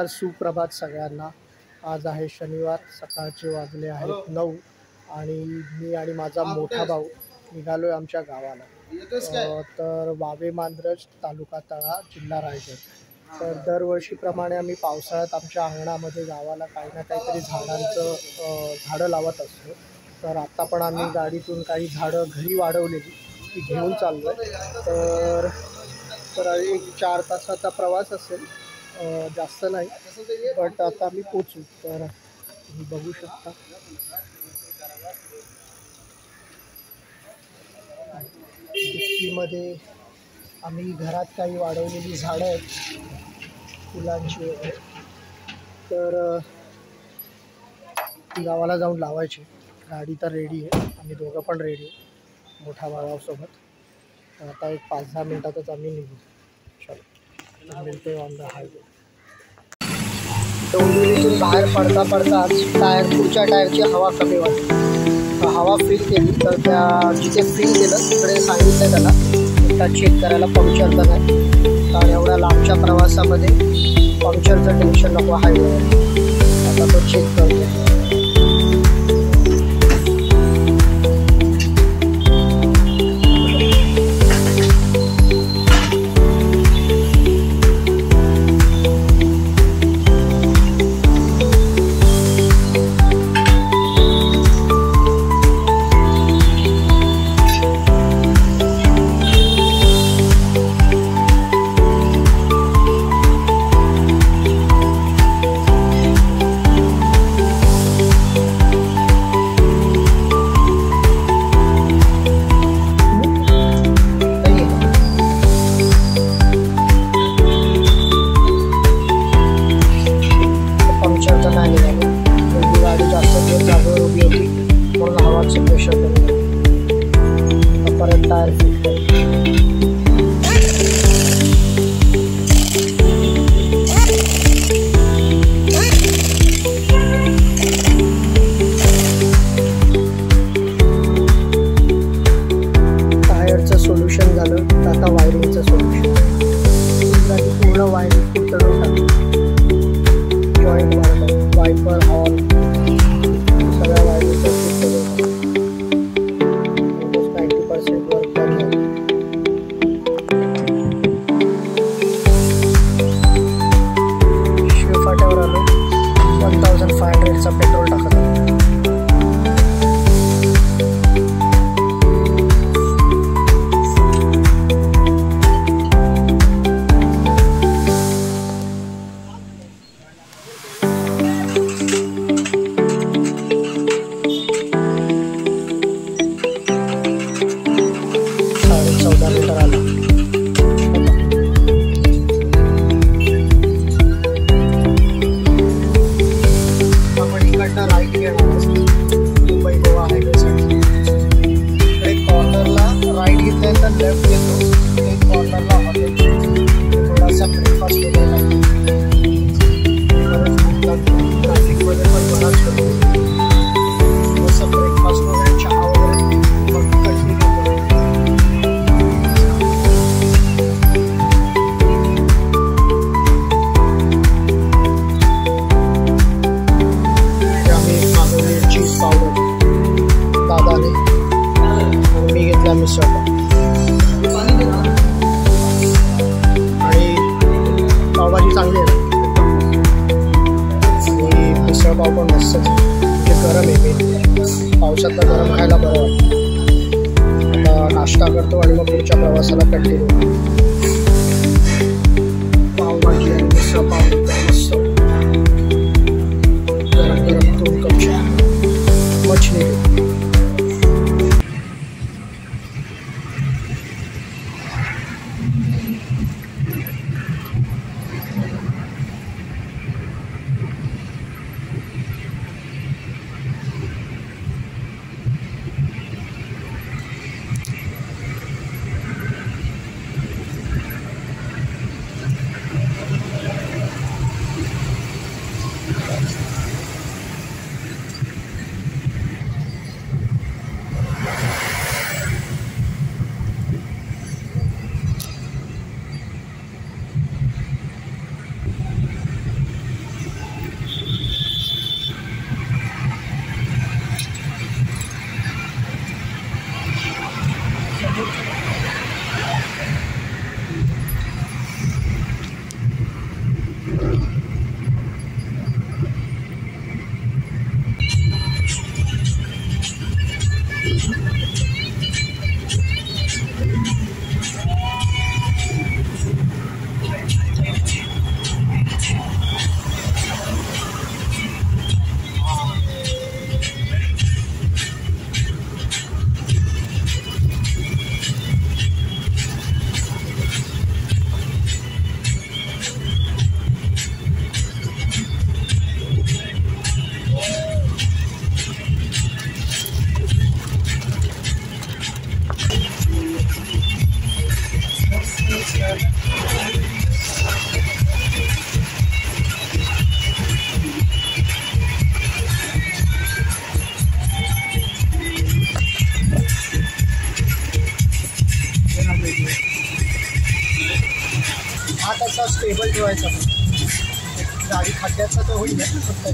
सुप्रभात सगळ्यांना। आज आहे शनिवार, सकाळचे वाजले आहेत 9 आणि मी आणि माझा मोठा भाऊ निघालोय आमच्या गावाला। तर वावे मांजरज, तालुका तळा, जिल्हा रायगड। तर दरवर्षीप्रमाणे आम्ही पावसाळ्यात आमच्या अंगणामध्ये गावाला काही ना काहीतरी झाडं लावत असतो। तर आता पण आम्ही गाडीतून काही झाडं घरी वाढवलेली ती घेऊन चाललो आहे। तर एक 4 तासाचा प्रवास असेल, जास्त नाही, बट आता आम्ही पोचू। तर तुम्ही बघू शकता डिक्कीमध्ये आम्ही घरात काही वाढवलेली झाडं आहेत फुलांची वगैरे, तर गावाला जाऊन लावायची। गाडी तर रेडी आहे, आम्ही दोघं पण रेडी आहे मोठ्या भावासोबत। तर आता एक 5-10 मिनिटातच आम्ही निघू। चलो, मिळते ऑन द हायवे। डोंबिवलीतून बाहेर पडता पुढच्या टायरची हवा कमी वाटते। हवा फिल केली तर त्या जिथे फिल केलं तिकडे सांगितलं त्याला एकदा चेक करायला पंक्चरचं नाही, कारण एवढ्या लांबच्या प्रवासामध्ये पंक्चरचं टेन्शन नको हायवेवर। आता तो चेक करतो। सोल्यूशन झालं, तर आता वायरिंगचं सोल्यूशन। पूर्ण वायरिंग तुटून टाकलं, जॉईंट वायपर हॉल सगळ्या वायरिंगचं तुटून 90% वर्क डन झालं। शिवफाट्यावर आलो, 1500चा पेट्रोल टाकत। पावभाजी चांगली आहे आणि मिसळपाव पण मस्त आहे, गरम आहे। पावसात गरम खायला बरं वाटतं। आता नाश्ता करतो आणि मग पुढच्या प्रवासाला कंटिन्यू। पावभाजी आणि मिसळपाव मस्त। स्टेबल ठेवायचा, गाडी खड्ड्याचा तर होईल फक्त.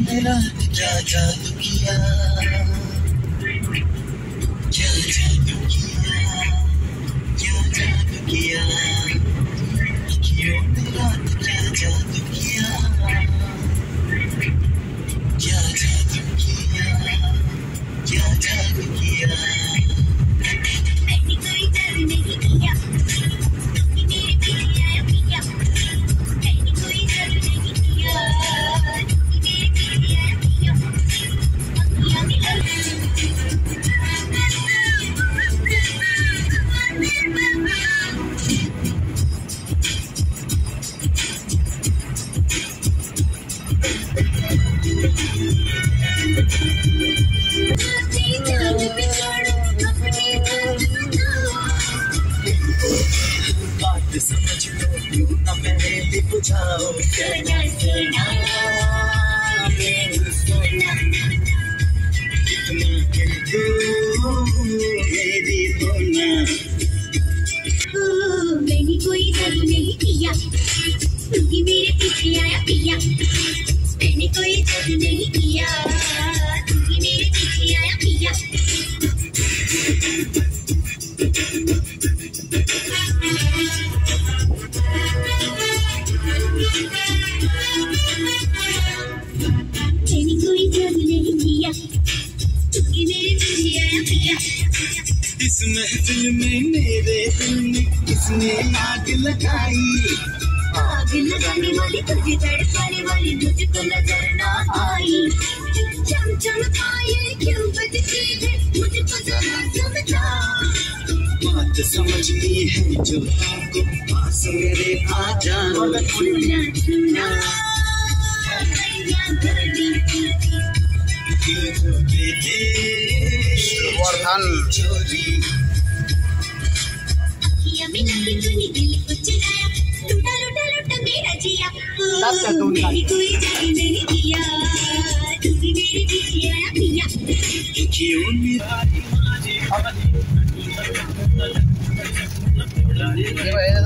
मेरा क्या जादू किया, क्या जादू किया, क्या जादू किया, क्यों मेरा क्या जादू किया, क्या जादू किया, क्या जादू किया. मैंने कोई जादू नहीं किया, मेरे पीछे आया पिया. मैंने कोई जादू नहीं किया, बात समझ लो, क्यों ना पहले बुझाओ. सोना सोना मेरी होना. मैंने कोई जादू नहीं किया, क्योंकि मेरे पीछे आया पिया. मैंने कोई जादू नहीं किया, क्योंकि मेरे पीछे आया पिया. मैंने कोई जादू नहीं किया, क्योंकि मेरे पीछे आया पिया. इस महफिल में मेरे दिल में किसने आग लगाई. आग लगाने वाली, तुझे तड़पाने वाली मुझको नजर ना आई. चमचम आए क्यों बजती है, मुझको जरा समझा. बात समझनी है जो आपको, पास मेरे आ जाओ. सुना सुना वर्धन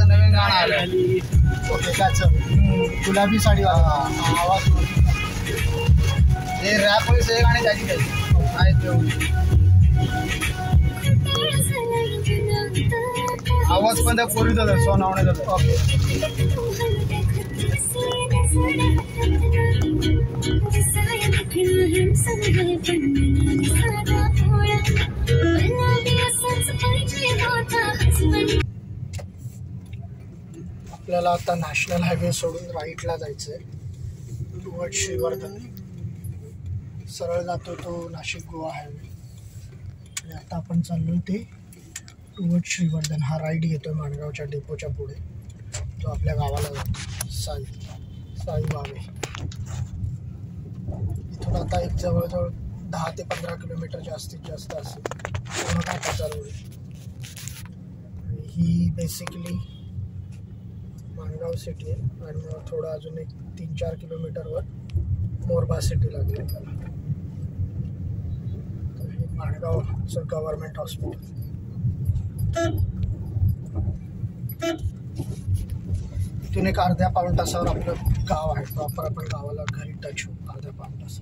नवीन गाणं आलं त्याचं गुलाबी साडी आवाज. हे रॅप सगळे गाणे त्याची आहेत. आवाज पण त्या पोरीचा सोनावणे जातो. आपल्याला आता नॅशनल हायवे सोडून राईटला जायचंय टुवर्ड श्रीवर्धन. सरळ जातो तो नाशिक गोवा हायवे. आणि आता आपण चाललो ते टुवर्ड श्रीवर्धन. हा राईड घेतोय माणगावच्या डेपोच्या पुढे, जो आपल्या गावाला जातो साई वावे. इथून आता एक जवळजवळ 10 ते 15 किलोमीटर जास्तीत जास्त असेल पूर्ण घाटाचा रोड. आणि ही बेसिकली माणगाव सिटी आहे. आणि मग थोडं अजून एक 3-4 किलोमीटरवर मोरबा सिटी लागली आपल्याला. तर हे माणगावचं गव्हर्नमेंट हॉस्पिटल. इथून एक अर्ध्या पाऊण तासावर आपलं गाव आहे. प्रॉपर आपण गावाला घरी टच होऊ अर्ध्या पाऊण तास.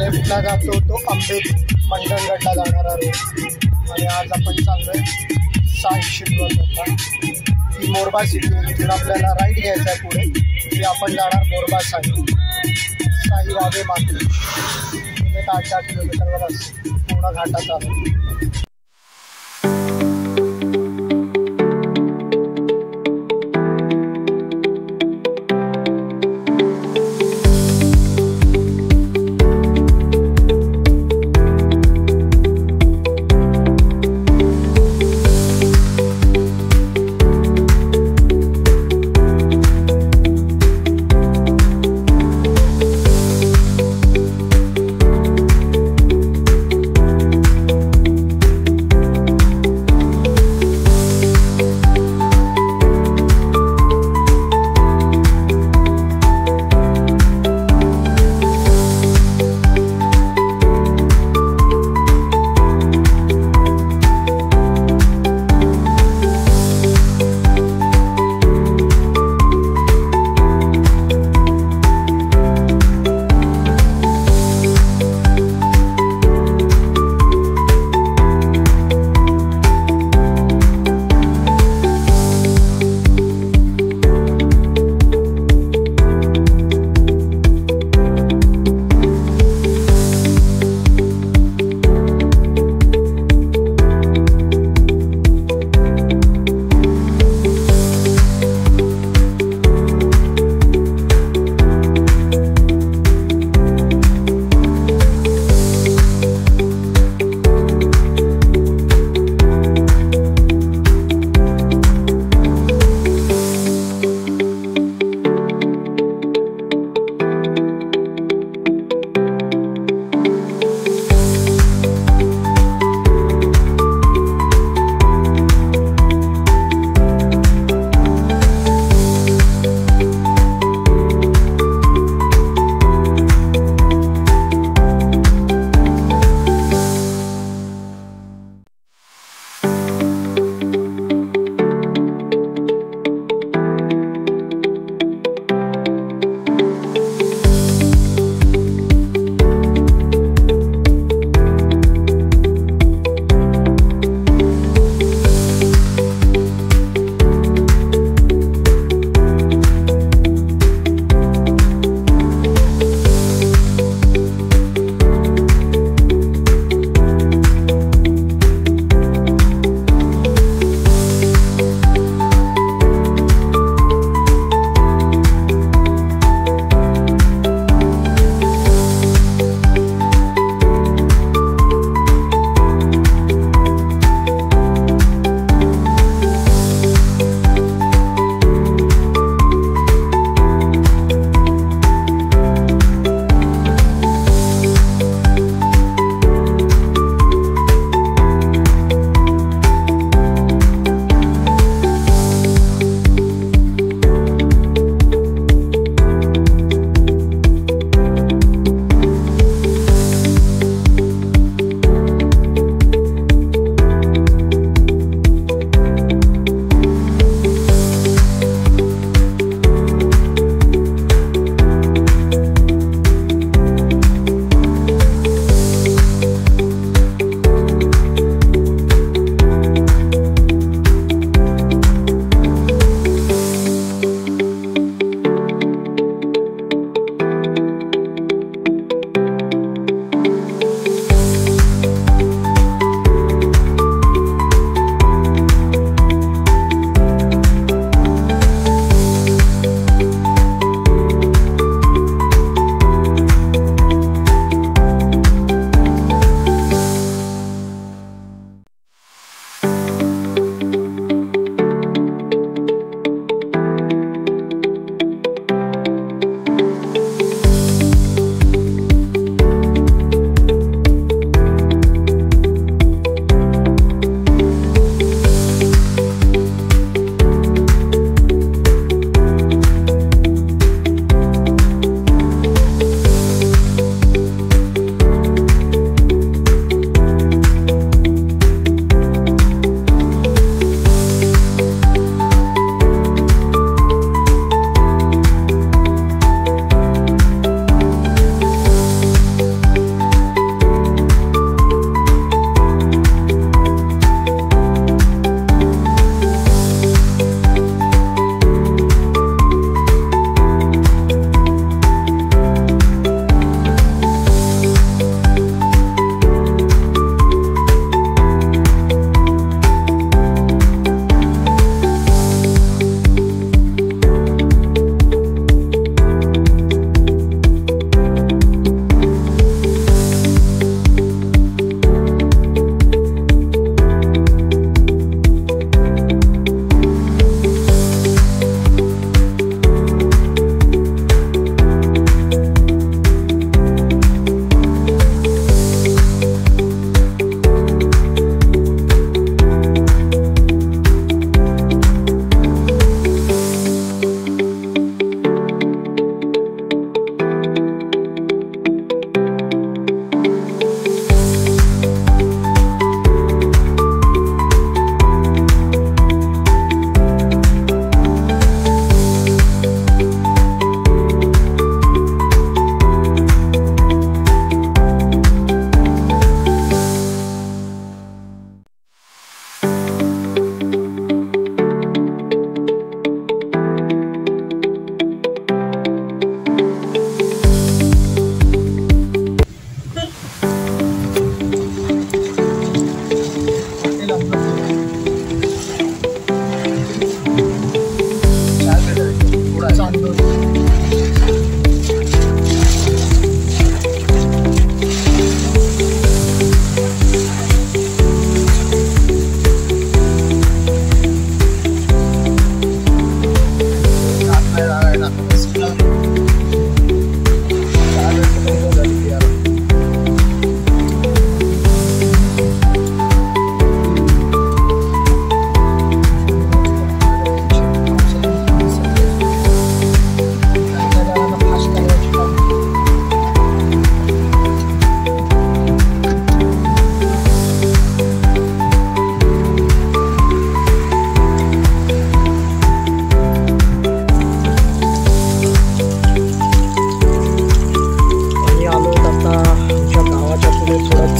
लेफ्टला जातो तो आंबेत मंडणगडला जाणारा रोड. आणि आज आपण चाललोय साई शिकवत. ही मोरबा सिटी आहे. तिथून आपल्याला राईट घ्यायचा आहे पुढे की आपण जाणार मोरबा साई वावे माते. तिथे 8-10 किलोमीटरवर असते पूर्ण घाटाचा आहे.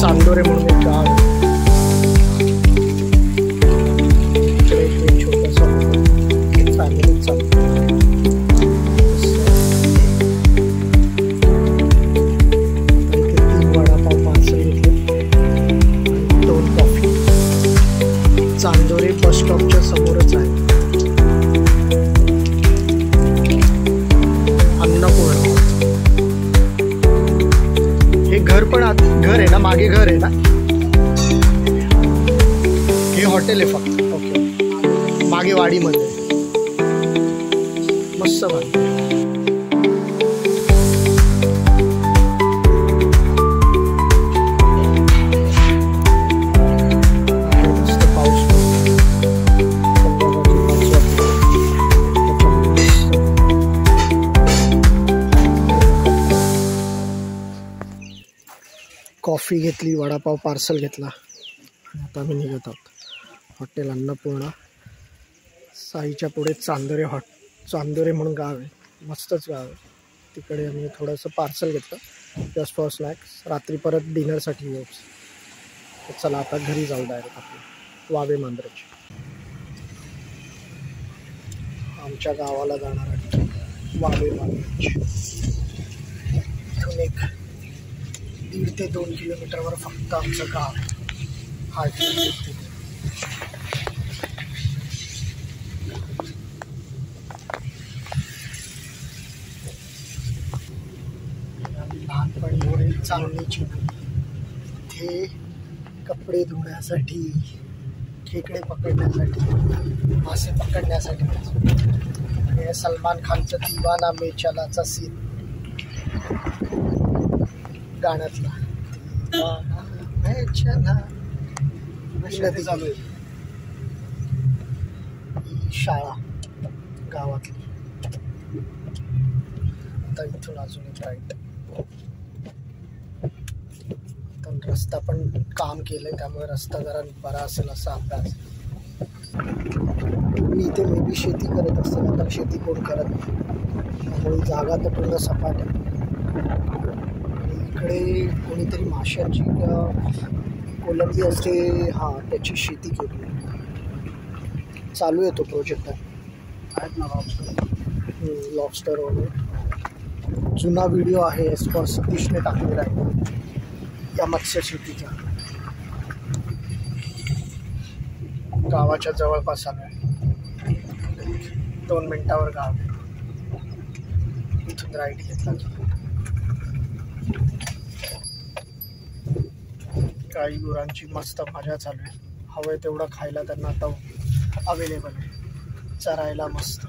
चांदोरे म्हणून एक गाव आहे. इकडे एक छोटंसं फॅमिली चालतं. इथे 3 वडापाव पार्सल घेतले आणि 2 कॉफी. चांदोरे बस स्टॉपच्या समोरच आहे अन्नपूर्णा. हे घर पण घर आहे ना, मागे घर आहे ना, हे हॉटेल आहे फक्त. ओके, मागे वाडीमध्ये मस्त बांधलं. मस्त पाऊस कॉफी घेतली, वडापाव पार्सल घेतला आणि आता आम्ही निघत आहोत. हॉटेल अन्नपूर्णा, साईच्या पुढे चांदोरे म्हणून गाव आहे, मस्तच गाव आहे. तिकडे आम्ही थोडंसं पार्सल घेतलं जस्ट फॉर स्नॅक्स. रात्री परत डिनरसाठी येऊ. चला आता घरी जाऊ डायरेक्ट आपल्या वावे मांजरेची. आमच्या गावाला जाणार आहे वावे मांजरेची. इथून एक 1.5 ते 2 किलोमीटरवर फक्त आमचं गाव हार्टली. लहानपणी होईल चांगलीची इथे कपडे धुण्यासाठी, खेकडे पकडण्यासाठी, मासे पकडण्यासाठी. आणि सलमान खानचं दिवाना मे चलाचा सीन गाण्यातला. नदी चालू आहे. शाळा गावातली. आता इथून अजून एक राईट. पण रस्ता पण काम केलंय त्यामुळे रस्ता जरा बरा असेल असा अंदाज. मी इथे मे बी शेती करत असते, तर शेती कोण करत नाही त्यामुळे जागा तर पूर्ण सपाट आहे. इकडे कोणीतरी माशांची कोलंबी असते, हां त्याची शेती केली चालू आहे. तो प्रोजेक्ट आहेत ना लॉबस्टर वगैरे. जुना व्हिडिओ आहे एस फॉर सतीशने टाकलेला आहे या मत्स्य शेतीचा. गावाच्या जवळपास आलो आहे, 2 मिनिटावर गाव. इथून राईट घेतला की गाई गुरांची मस्त मजा चालू आहे. हवं आहे तेवढं खायला त्यांना आता अवेलेबल आहे, चरायला मस्त.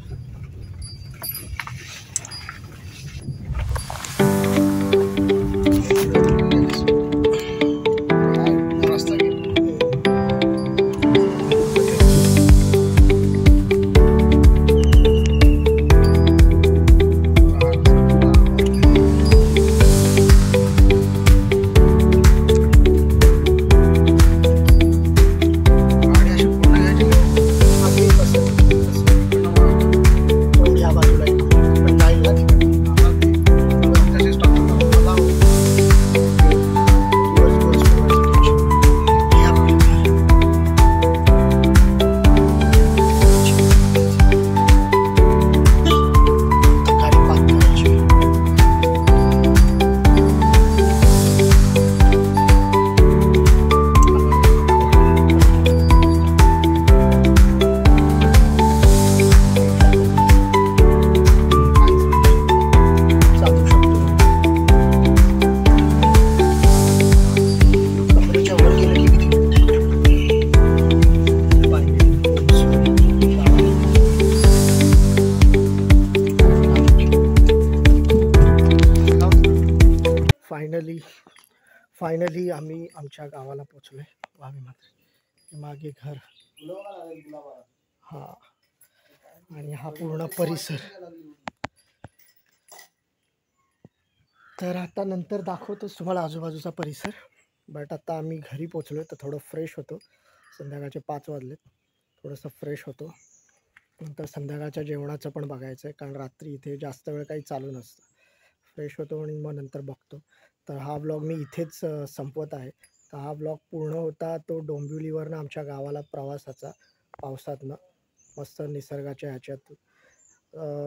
फायनली आम्ही आमच्या गावाला पोचलोय. वावे मात्र मागे घर, हा आणि हा पूर्ण परिसर. तर आता नंतर दाखवतोच तुम्हाला आजूबाजूचा परिसर. बट आता आम्ही घरी पोचलोय तर थोडं फ्रेश होतो. संध्याकाळचे 5 वाजलेत. थोडंसं फ्रेश होतो. नंतर संध्याकाळच्या जेवणाचं पण बघायचं आहे, कारण रात्री इथे जास्त वेळ काही चालू नसतं. फ्रेश होतो आणि मग नंतर बघतो. तर हा व्लॉग मी इथेच संपवत आहे. तर हा ब्लॉग पूर्ण होता तो डोंबिवलीवरनं आमच्या गावाला प्रवासाचा, पावसातनं मस्त निसर्गाच्या ह्याच्यात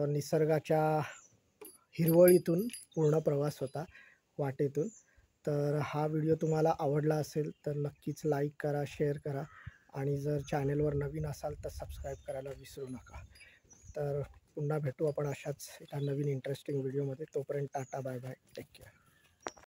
निसर्गाच्या हिरवळीतून पूर्ण प्रवास होता वाटेतून. तर हा व्हिडिओ तुम्हाला आवडला असेल तर नक्कीच लाईक करा, शेअर करा आणि जर चॅनेलवर नवीन असाल तर सबस्क्राईब करायला विसरू नका. तर पुन्हा भेटू आपण अशाच एका नवीन इंटरेस्टिंग व्हिडिओमध्ये. तोपर्यंत tata, bye bye, take care.